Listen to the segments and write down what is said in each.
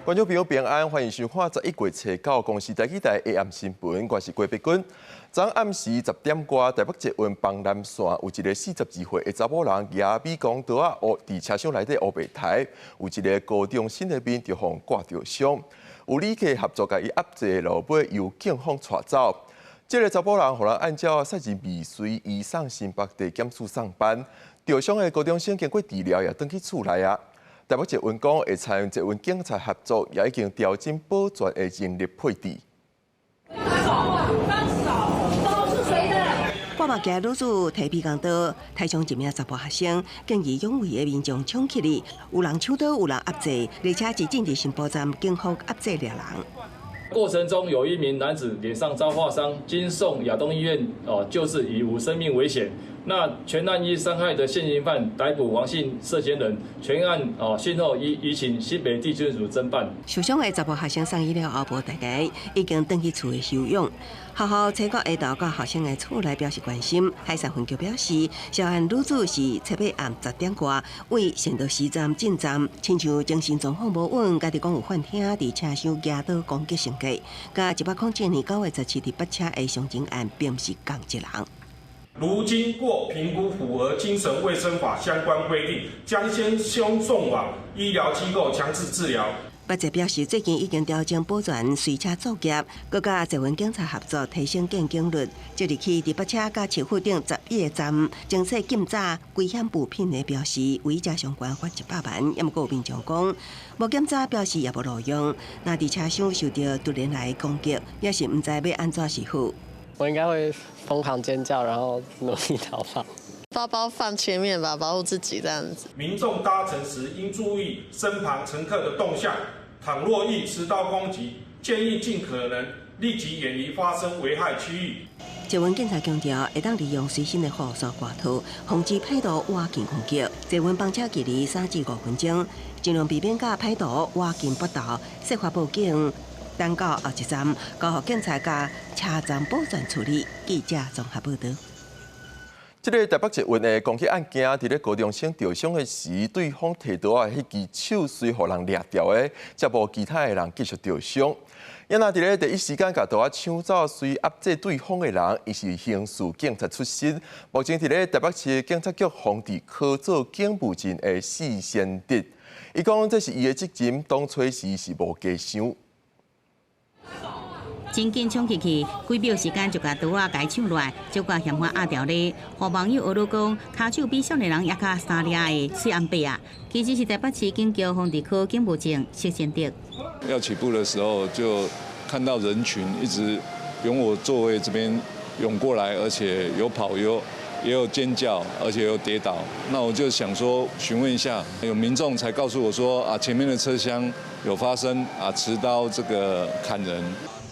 观众朋友平安，欢迎收看11月初9公司台记台的暗新闻，我是郭碧君。昨暗时10点多，台北捷运邦南线有一个42岁的查某人举美工刀啊，伫车厢内底乌白台，有一个高中生的面就互挂着伤，有旅客合作甲伊压制落尾，由警方带走。这个查某人互人按照赛前未遂移送新北地检署上班，受伤的高中生经过治疗也转去厝内啊。台北捷运讲会采用捷运警察合作，也已经调整保全的人力配置。半目镜女子提皮工刀，台上一名查甫学生，见义勇为的民众冲起来，有人抢刀，有人压制，而且是进入新埔站警方压制了人。过程中有一名男子脸上遭划伤，经送亚东医院救治，已无生命危险。那全案依伤害的现行犯逮捕王姓涉嫌人，全案讯后移请新北地检署侦办。受伤的查甫学生送医了后，无大家已经转去厝的休养。学校采购下昼到学生的厝来表示关心。海上分局表示，涉案女子是七八暗10点多，为善道西站进站，亲像精神状况无稳，家己讲有幻听，伫车厢举刀攻击乘客，甲107年9月17日北车的伤情案并不是同一人。如经过评估符合精神卫生法相关规定，将先送往医疗机构强制治疗。北捷表示，最近已经调整保全随车作业，佮甲捷运警察合作，提升见警率。即日起，伫北车甲市府顶11个站，侦测禁炸危险物品的标识，违者相关罚100万。也毋过有民众讲，无检查标识也无路用，若伫车厢受到突然来的攻击，也是毋知要安怎是好。我应该会疯狂尖叫，然后努力逃跑。包包放前面吧，保护自己这样子。民众搭乘时应注意身旁乘客的动向，倘若遇持刀攻击，建议尽可能立即远离发生危害区域。捷运警察强调，会当利用随身的护伞挂套，防止歹徒挖进攻击。捷运帮车距离3至5分钟，尽量避免甲歹徒挖进坡道，设法报警。等到后一站，交予警察甲车站保全处理。记者综合报道。这个台北捷运的攻击案件，伫咧高中生受伤的时，对方摕刀啊，迄支手随互人掠掉的，才无其他的人继续受伤。因那伫咧第一时间甲刀啊抢走，随压制对方的人，伊是刑事警察出身。目前伫咧台北市警察局防治科做警务证的施先德，伊讲这是伊的责任，当初时是无加伤。真紧冲进去，几秒时间就甲刀啊甲抢落来，结果嫌我压掉咧。互网友学路讲，骹手比少年人也较3粒的碎安白啊。其实是台北市警局防治科警务证谢先德。要起步的时候，就看到人群一直由我座位这边涌过来，而且有跑也有尖叫，而且有跌倒。那我就想说询问一下，有民众才告诉我说啊，前面的车厢有发生持刀这个砍人。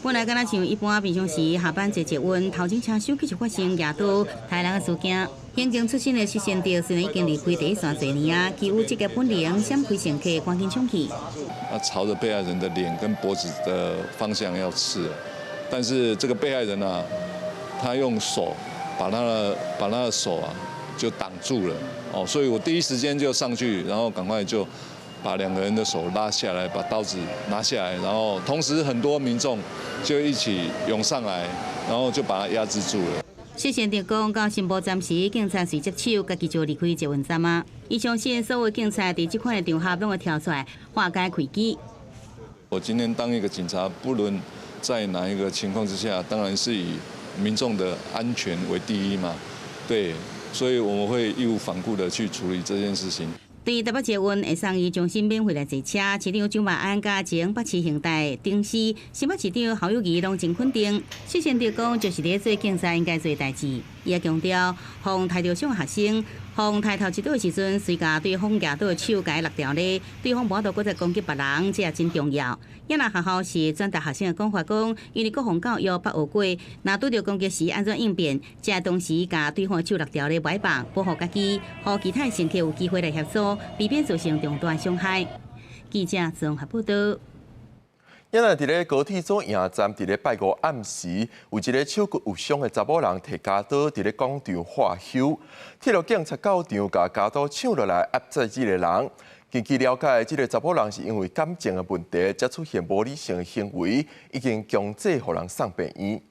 本来敢若像一般平常时下班坐捷运，头前车厢继续发生举刀杀人的事件。刑警出身的谢先德虽然已经离开第一线多年啊，具有职业本领，闪开乘客，赶紧冲去。朝着被害人的脸跟脖子的方向要刺，但是这个被害人啊，他用手把他的手就挡住了所以我第一时间就上去，然后赶快就把2个人的手拉下来，把刀子拿下来，然后同时很多民众就一起涌上来，然后就把他压制住了。谢先德讲，到新埔站时，警察随接手，家己就离开捷运站啊。伊相信所有警察伫这款的场合拢会跳出来化解危机。我今天当一个警察，不论在哪一个情况之下，当然是以民众的安全为第一嘛。对，所以我们会义无反顾的去处理这件事情。对台北捷运会送伊重新免费来坐车，市长蒋万安甲前北市刑大顶司新北市长侯友宜拢真肯定。谢先德讲，就是咧做警察应该做代志。伊也强调，防抬着伤学生，防抬头一刀的时阵，随甲对方举刀的手甲伊落掉咧，对方无法度搁再攻击别人，这也真重要。也若学校是转达学生的讲法讲，因为国防教育捌学过，若拄着攻击时安怎应变，这同时甲对方的手落掉咧，袂放保护家己，互其他乘客有机会来协助，避免造成重大伤害。记者综合报道。因为伫咧高铁总营站，伫咧拜五暗时，有一个手骨有伤的查某人摕家刀伫咧广场画休，铁路警察到场，甲家刀抢落来压制这个人。根据了解，这个查甫人是因为感情的问题，才出现无理性的行为，已经强制互人送病院。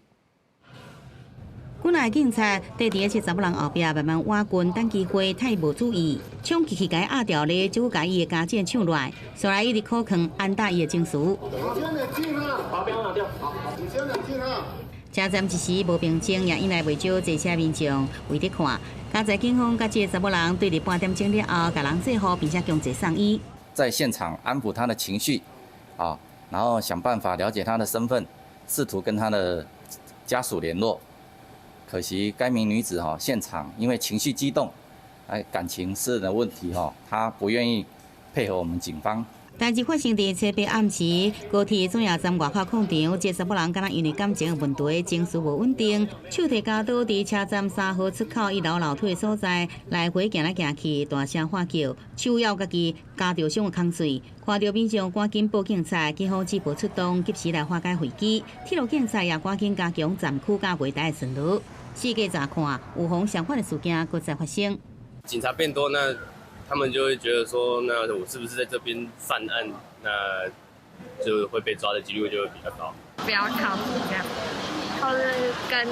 本来警察在第一次查某人后壁慢慢挖棍等机会，太无注意，冲进去甲伊压掉咧，结果甲伊的家姐抢落来，后来伊直靠坑按打伊的情绪。你先冷静啊！把表拿掉。好，你先冷静啊！车站一时无平静，也引来袂少坐车民众围伫看。加在警方甲这个查某人对立半点钟了后，甲人制服，并且强制送医。在现场安抚他的情绪，然后想办法了解他的身份，试图跟他的家属联络。可惜该名女子现场因为情绪激动，感情私人的问题她不愿意配合我们警方。代志发生伫车北暗时，高铁总站外口广场，这查某人敢若因为感情的问题，情绪无稳定，手提家刀伫车站3号出口1楼楼梯所在来回行来行去，大声喊叫，手咬家己加着伤的空碎。看到民众赶紧报警察，警方接报出动，及时来化解危机。铁路警察也赶紧加强站区甲袂台的巡逻。世界查看，有妨相反的事件搁再发生。警察变多，那他们就会觉得说，那我是不是在这边犯案，那就会被抓的几率就会比较高。不要靠谱这样，或是跟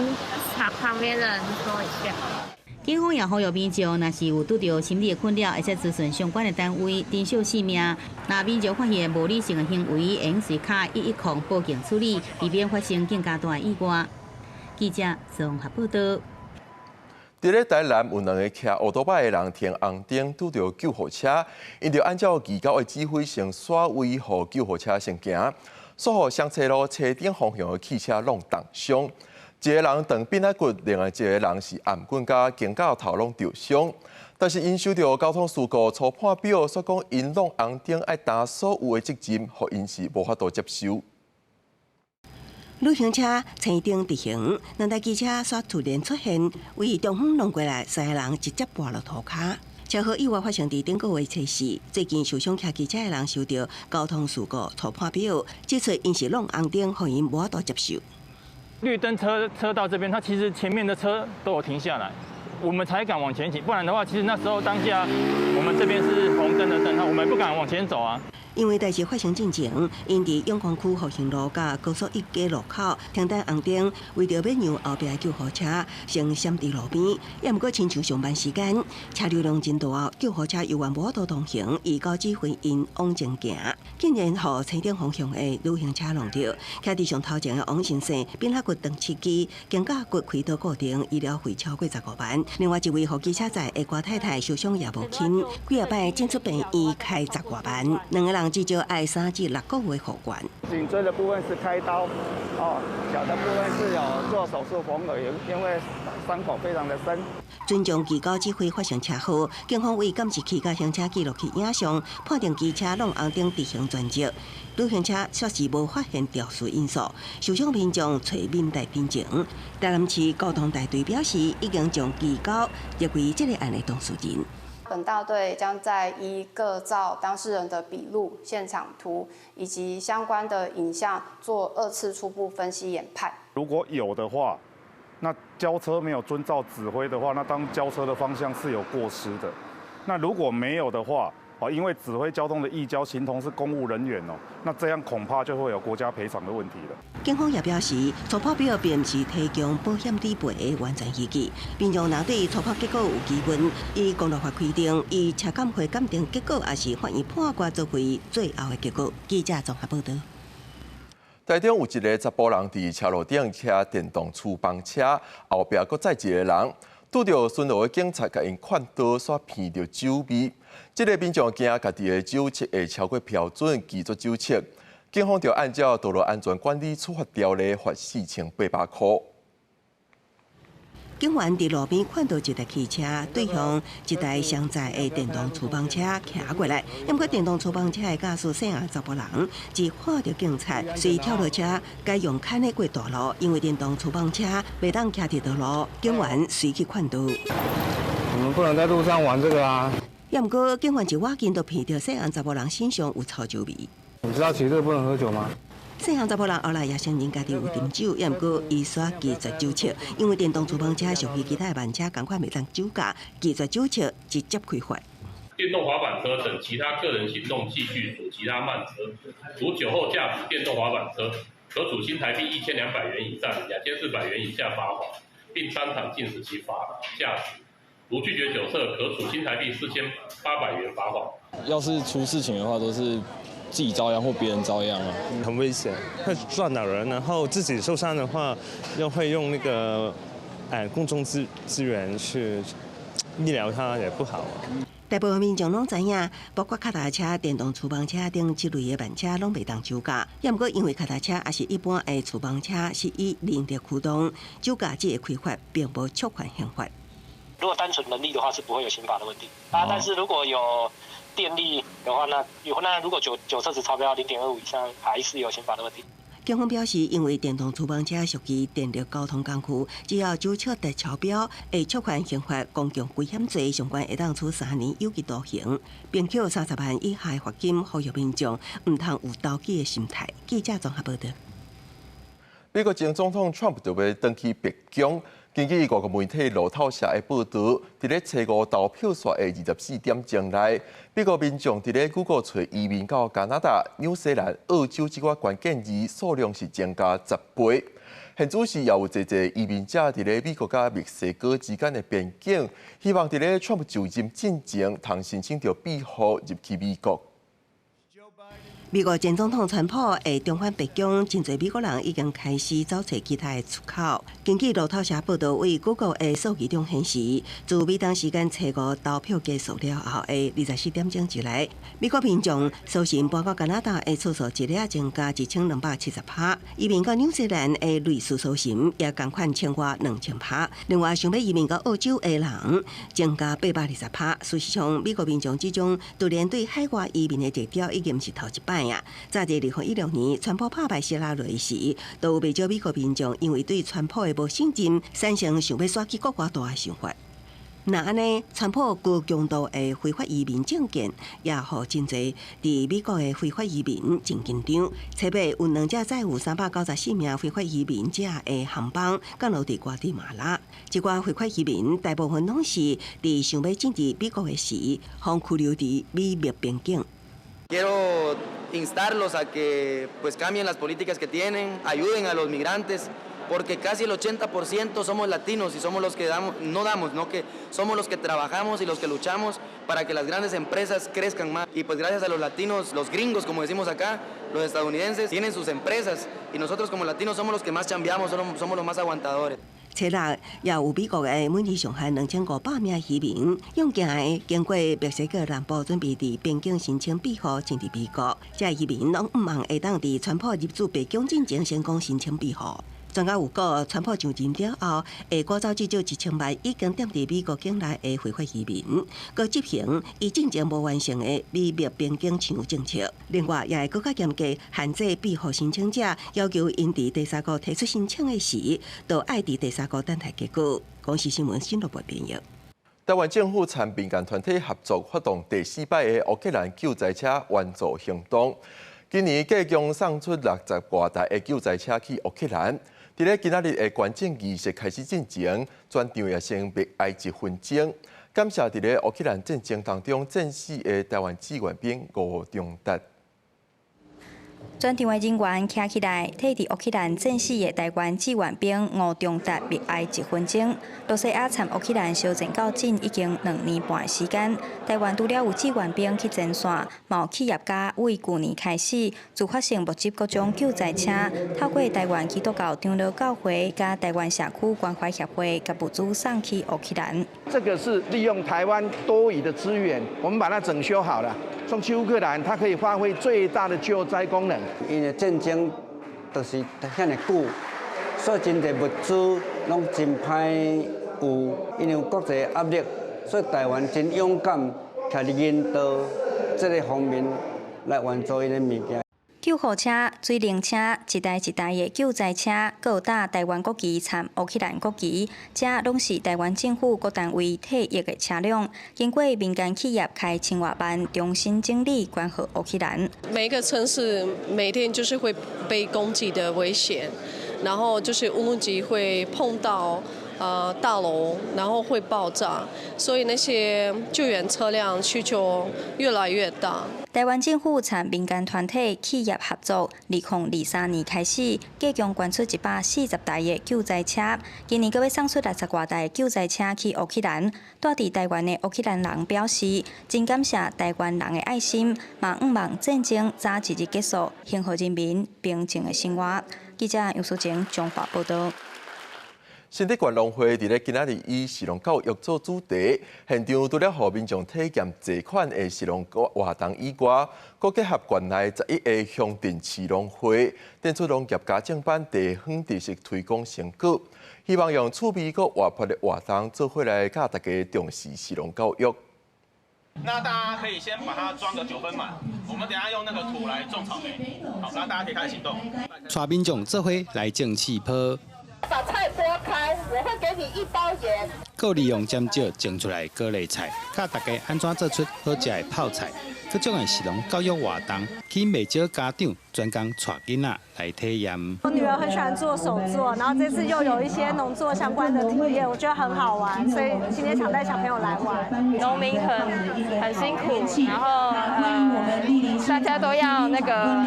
旁边的人说一下。警方也呼吁民众，若是有拄到心理的困扰，会使咨询相关的单位，珍惜性命。若民众发现无理性的行为，会用随卡110报警处理，避免发生更加大的意外。记者综合报道。伫咧台南有2个骑乌托邦的人停红灯，拄到救护车，因着按照技高的指挥先甩尾，互救护车先行，煞互双车路车顶方向的汽车弄重伤。一个人断扁仔骨，另外一个人是颔棍甲颈到头拢受伤。但是因受到交通事故初判表，所讲因弄红灯爱担所有的责任，互因是无法度接受。旅行车青灯直行，2台机车煞突然出现，为中方弄过来，3个人直接跋落涂骹。车祸意外发生伫顶个月初4，最近受伤骑机车的人受到交通事故初判表，指出因是弄红灯，互因无法度接受。绿灯车道这边，它其实前面的车都有停下来，我们才敢往前骑，不然的话，其实那时候当下我们这边是红灯的灯号，我们不敢往前走啊。因为代志发生进前，因伫永康区复兴路甲高速1街路口停等红灯，为着要让后壁的救护车先闪伫路边，也毋过亲像上班时间，车流量真大，救护车犹原无法度通行，预告指挥因往前行，竟然互车顶方向的旅行车弄着，骑伫上头前的王先生扁下骨断7支，颈胛骨开刀固定，医疗费超过15万。另外一位互机车载的瓜太太受伤也无轻，几下摆进出病院开10多万，2个人至少爱3至6个月复原。颈椎的部分是开刀，小的部分是有做手术缝合，因为伤口非常的深。尊重技高指挥发生车祸，警方为监视器甲行车记录器影像，判定机车弄红灯直行专责。旅行车确实无发现肇事因素，受伤民众找缅代病情。台南市交通大队表示，已经将技高列为这个案的当事人。本大队将在依各照当事人的笔录、现场图以及相关的影像做2次初步分析研判。如果有的话，那交车没有遵照指挥的话，那当交车的方向是有过失的。那如果没有的话，因为指挥交通的义交形同是公务人员那这样恐怕就会有国家赔偿的问题了。警方也表示，初判表并不是提供保险理赔的完全依据，民众若对初判结果有疑问，依公路法规定，以车检会鉴定结果，也是法院判决作为最后的结果。记者综合报道。台中有一个查甫人伫车路顶骑电动厨房车，后壁搁载一个人，拄到巡逻的警察，甲因劝导煞骗着酒味。这个民众惊家己的酒测会超过标准，拒绝酒测，警方就按照道路安全管理处罚条例罚4800块。警员伫路边看到一台汽车对向一台双载的电动厨房车骑过来，因过电动厨房车的驾驶姓查甫人，只看到警察，随跳落车，该用牵的过大路，因为电动厨房车袂当骑伫道路，警员随去劝导。我们不能在路上玩这个啊！也毋过，警员一挖见就闻到姓查甫人身上有臭酒味。你知道骑车不能喝酒吗？姓查甫人后来也承认家己有啉酒，也毋过伊煞拒绝酒测，因为电动厨房车属于其他的慢车，共款袂当酒驾，拒绝酒测直接开罚。电动滑板车等其他个人行动器具属其他慢车，如酒后驾驶电动滑板车，可处新台币1200元以上2400元以下罚款，并当场禁止其驾驶。如拒绝酒测，可处新台币4800元罚款。要是出事情的话，都是自己遭殃或别人遭殃啊，很危险，会撞到人，然后自己受伤的话，又会用那个公众资源去医疗，它也不好。大部分民众拢知影，包括脚踏车、电动厨房车等这类的慢车拢袂当酒驾。也毋过因为脚踏车也是一般的厨房车是以人力驱动，酒驾这个规范并无触犯刑法。如果单纯人力的话是不会有刑法的问题但是如果有电力的话，那如果酒测值超标0.25以上，还是有刑法的问题。警方表示，因为电动厨房车属于电力交通工具，只要酒测值超标，会触犯刑法公共危险罪，相关会当处3年有期徒刑，并扣30万以下罚金，呼吁民众唔通有投机的心态。记者综合报道。美国前总统 Trump 就要登去白宫。根据外国媒体路透社的报道，伫咧初5投票率的24点钟内，美国民众伫咧 Google 找移民到加拿大、纽西兰、澳洲这个关键字数量是增加10倍。现主是也有侪移民者伫咧美国甲墨西哥之间的边境，希望伫咧 Trump 就任进前，通申请到庇护入去美国。美国前总统川普会重返白宫，真侪美国人已经开始找找其他的出口。根据路透社报道，为 Google 的数据中显示，自美东时间初5投票结束了后的24点钟以来，美国民众首先搬到加拿大的次数一日增加1270%，移民到纽西兰的类似首先也同款超过2000%。另外，想要移民到澳洲的人增加820%。事实上，美国民众之中，独联对海外移民的热调已经是头一摆。早在2016年，川普拍败希拉蕊时，都有不少美国民众因为对川普的无信任，产生想要选举国外大的想法。那安尼，川普高强度的非法移民政见，也让真侪伫美国的非法移民真紧张。初八有2架载有394名非法移民者的航班降落伫瓜地马拉，这寡非法移民大部分拢是伫想要进入美国的时，互拘留伫美墨边境。Quiero instarlos a que pues cambien las políticas que tienen, ayuden a los migrantes, porque casi el 80% somos latinos y somos los que que somos los que trabajamos y los que luchamos para que las grandes empresas crezcan más. Y pues gracias a los latinos, los gringos como decimos acá, los estadounidenses tienen sus empresas y nosotros como latinos somos los que más chambeamos, somos los más aguantadores. 初6也有美國嘅每年上限2500名移民，用行嘅經過墨西哥南部，準備伫邊境申請庇護進入美國。這移民攏唔望會當伫川普入駐白宮之前先講申請庇護。專家有講，川普上任了後，會趕走至少1000萬已經踮佇美國境內嘅非法移民，佮執行伊之前無完成嘅美墨邊境牆政策。另外，也會更加嚴格限制庇護申請者，要求因伫第三國提出申請嘅時，都愛佇第三國等待結果。公視新聞新錄播編譯。台灣政府參民間團體合作發動第4擺嘅烏克蘭救災車援助行動，今年計將送出60多台嘅救災車去烏克蘭。伫咧今仔日嘅捐贈儀式開始進前，全場也先默哀1分鐘，感謝伫咧烏克蘭戰爭當中戰死嘅台灣志願兵吳中達。全場的人員站起來，替佇烏克蘭戰死的台灣志願兵吳中達默哀1分鐘。羅西亞參烏克蘭燒戰到今已經2年半的時間，台灣除了有志願兵去前線，嘛有企業家為去年開始自發性募集各種救災車，透過台灣基督教長老教會、加台灣社區關懷協會，甲物資送去烏克蘭。這個是利用台灣多餘的資源，我們把它整修好了，送去烏克蘭，它可以發揮最大的救災功能。因為戰爭就是遐尼久，所以真濟物資攏真歹有，因為有國際壓力，所以台灣真勇敢，徛伫人道這個方面來援助因的物件。救護車、水靈車，一台一台的救災車，閣有搭台灣國旗參烏克蘭國旗，這攏是台灣政府各單位退役的車輛，經過民間企業開10多萬，重新整理關和烏克蘭。每一個城市每天就是會被攻擊的危險，然後就是烏魯吉會碰到大楼，然后会爆炸，所以那些救援车辆需求越来越大。台湾政府参民间团体、企业合作，2023年开始，计共捐出140台的救灾车。今年阁要送出60多台救灾车去乌克兰。住伫台湾的乌克兰人表示，真感谢台湾人的爱心，嘛毋望战争早一日结束，幸福人民平静的生活。记者杨淑晴综合报道。新德县农会伫咧今仔日以食农教育做主题，现场除了互民众体验济款的食农活动以外，佮结合县内11个乡镇市农会，展出农业家政班地方知识推广成果，希望用趣味佮活泼的活动做伙来教大家重视食农教育。那大家可以先把它装个9分满，我们等一下用那个土来种草莓。好，那大家可以开始行动。带民众做伙来种气泡。把菜剥开，我会给你1包盐。够利用尖椒种出来各类菜，教大家安怎做出好食的泡菜。各种的食农教育活动，吸引不少家长专工带囡仔来体验。我女儿很喜欢做手作，然后这次又有一些农作相关的体验，我觉得很好玩，所以今天想带小朋友来玩。农民很辛苦，然后大家都要那个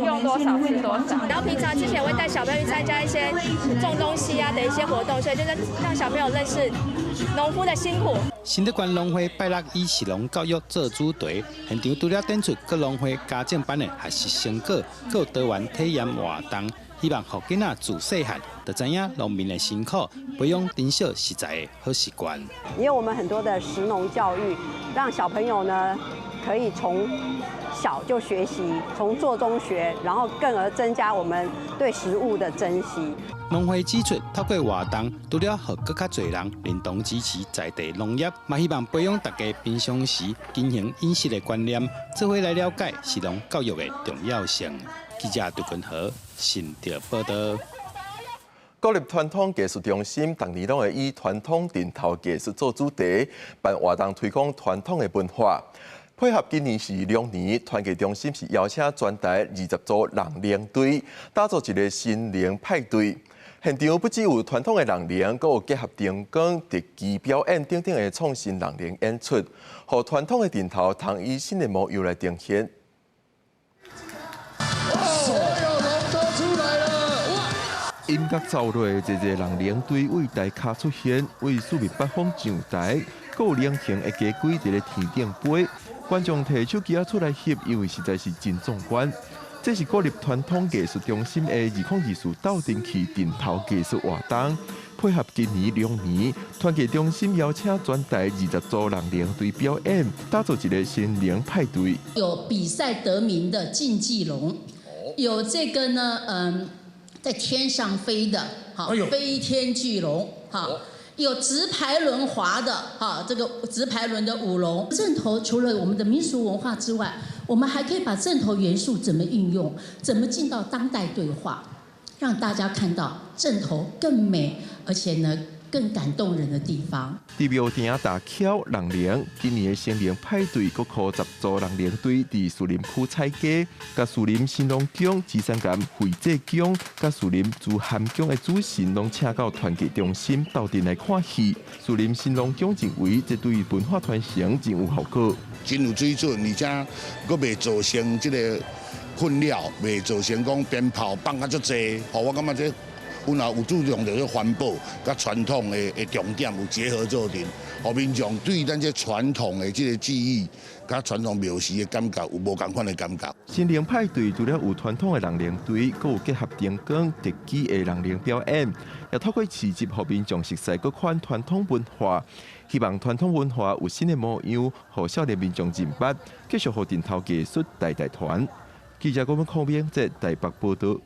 用多少吃多少。然后平常之前会带小朋友去参加一些种东西啊的一些活动，所以就是让小朋友认识农夫的辛苦。新德县农会拜六以食农教育做主题，现场除了展出各农会家政班的学习成果，还有多元体验活动，希望让囡仔自细汉就知影农民的辛苦，培养珍惜实在的好习惯。也有我们很多的食农教育，让小朋友呢可以从小就学习，从做中学，然后更而增加我们对食物的珍惜。农会指出，透过活动，除了让更较侪人认同支持在地农业，嘛希望培养大家平常时经营饮食的观念，做伙来了解食农教育的重要性。记者杜君和新德报道。国立传统艺术中心逐年拢会以传统阵头艺术做主题，办活动推广传统的文化。配合今年是龙年，团结中心是邀请全台20组人灵队，打造一个新年派对。现场不只有传统的人灵，还有结合灯光、特技表演等等的创新人灵演出，让传统的阵头通以新的模样来呈现。所有龙都出来了！音乐走落，一个人灵队为大咖出现，为四面八方上台，还有两型的家龟伫咧天顶飞。观众提手机出来翕，因为实在是真壮观。这是国立传统艺术中心的2024斗阵器阵头艺术活动，配合今年龙年，团结中心邀请全台20组人灵队表演，打造一个新年派对。有比赛得名的竞技龙，有这个呢，在天上飞的，好，飞天巨龙，好。有直排轮滑的，哈，这个直排轮的舞龙阵头，除了我们的民俗文化之外，我们还可以把阵头元素怎么运用，怎么进到当代对话，让大家看到阵头更美，而且呢更感动人的地方。伫庙埕大桥人灵，今年的新年派对，佫20组人灵队伫树林区采鸡，甲树林新农宫、芝山岩会祭宫，甲树林驻咸宫的主神拢请到团结中心斗阵来看戏。树林新农宫认为，这对文化传承真有效果，真有水准，而且佫袂造成这个困扰，袂造成讲鞭炮放啊足济，互我感觉这。阮也有注重着环保，甲传统的重点有结合做阵，互民众对咱这传统的这个记忆，甲传统描述的感觉有无同款的感觉。新年派对除了有传统的人灵队，还有结合灯光、特技的人灵表演，也透过市集，互民众熟悉各款传统文化。希望传统文化有新的模样，互少年民众认捌，继续互阵头艺术代代传。记者郭文康明在台北报道。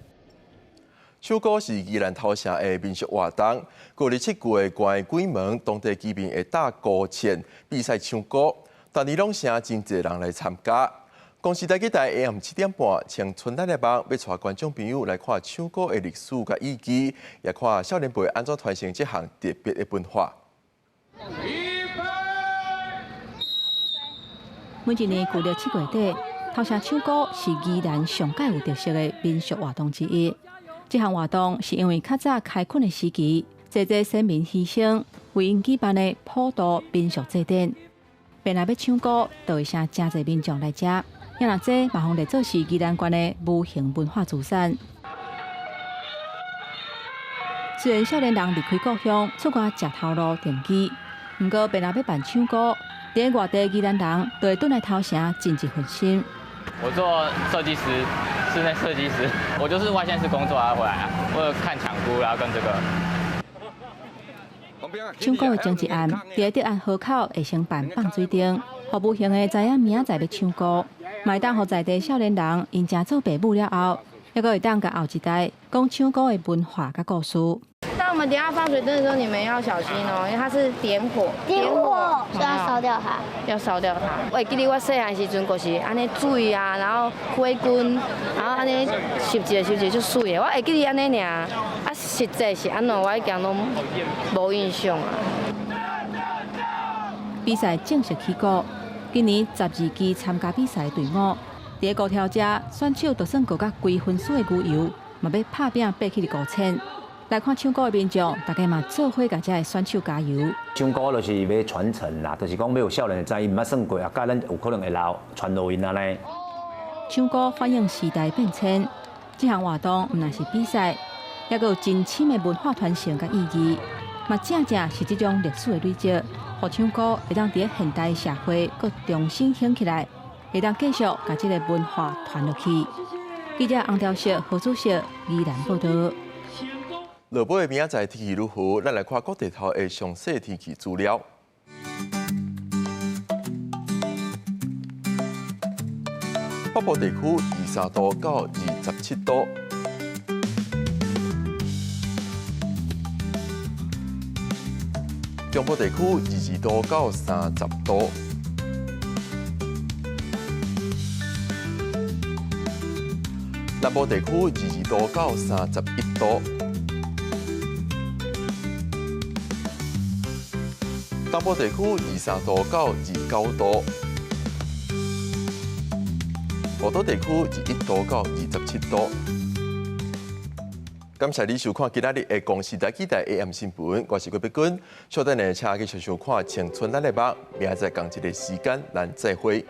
唱歌是宜兰头城的民俗活动，过日7月关鬼门，当地居民会打鼓钱比赛唱歌，但年拢成真侪人来参加。公司台记台 AM 7点半，请春台的帮要带观众朋友来看唱歌的历史甲意义，也看少年辈安怎传承这项特别的文化。每一年过日7月底，头城唱歌是宜兰上界有特色的民俗活动之一。这项活动是因为较早开垦的时期，济济生命牺牲，为因举办的普渡民俗祭典。本来要唱歌，就会请真济民众来遮，也若这嘛方列做是宜兰县的无形文化资产。虽然少年人离开故乡，出外食头路电机，不过本来要办唱歌，伫外地宜兰人都会转来头城尽一份心。我做设计师，室内设计师，我就是外县市工作回来啊，为了看抢菇，然后跟这个。唱歌的前一暗，伫德安河口会先办放水灯，互无形的知影明仔载要唱歌，嘛会当互在地少年人因正做爸母了后，还会当甲后一代讲唱歌的文化甲故事。那我们等下放水灯的时候，你们要小心哦，因为它是点火，所以要烧掉它。要烧掉它。我记得我细汉时阵就是安尼水啊，然后火棍，然后安尼收一个就水的。我会记得安尼尔，啊实际是安怎，我已经拢无印象啊。比赛正式起鼓，今年12支参加比赛的队伍，伫高条遮选手就算过甲规分数的牛油，嘛要拍拼爬起5千。来看唱歌的民众，大家嘛做伙甲遮的选手加油。唱歌就是要传承啦，就是讲要有少年的知音，毋捌算过啊，甲咱有可能会留传落因安尼。唱歌反映时代变迁，这项活动毋但是比赛，也有真深的文化传承甲意义，嘛正正是这种历史的累积，互唱歌会当伫现代社会搁重新兴起来，会当继续甲这个文化传落去。记者洪兆石、何主席宜兰报道。落尾明仔载天气如何？咱来看各地头的详细天气资料。北部地区23度到27度，中部地区22度到30度，南部地区22度到31度。东部地区23度到29度，华东地区21度到27度。感谢你收看今仔日的《公视台记台 AM 新闻》，我是郭碧君。稍等下，请继续收看《青春咱的梦》，明仔载同一个时间，咱再会。